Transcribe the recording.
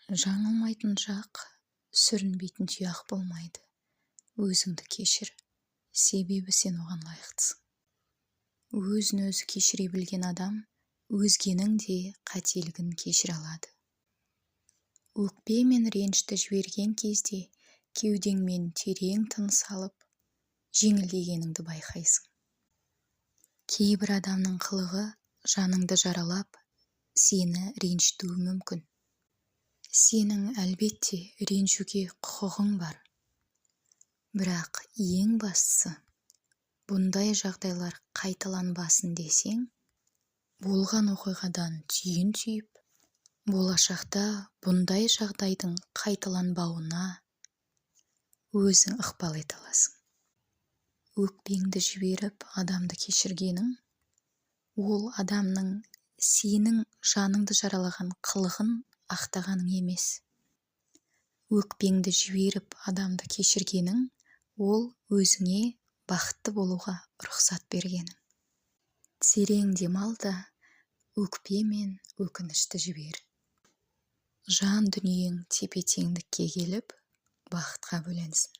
Жаңылмайтын жақ, сүрінбейтін тұяқ болмайды. Өзіңді кешір, себебі сен оған лайықтысың. Өзін өзі кешіре білген адам өзгенің де қателігін кешіре алады. Өкпе мен ренішті жіберген кезде кеудеңмен терең тыныс алып, жеңілдегеніңді байқайсың. Кейбір адамның қылығы жаныңды жаралап, сені ренжітуі мүмкін. Сенің әлбетте ренжуге құқығың бар. Бірақ ең бастысы, бұндай жағдайлар қайталанбасын десең, болған оқиғадан түйін түйіп, болашақта бұндай жағдайдың қайталанбауына өзің ықпал ете аласың. Өкпеңді жіберіп адамды кешіргенің, ол адамның сенің жаныңды жаралаған қылығын ақтағаның емес. Өкпеңді жіберіп адамды кешіргенің, ол өзіңе бақытты болуға рұқсат бергенің. Терең демал да өкпе мен өкінішті жібер. Жан дүниең тепе-теңдікке келіп, бақытқа бөленсін.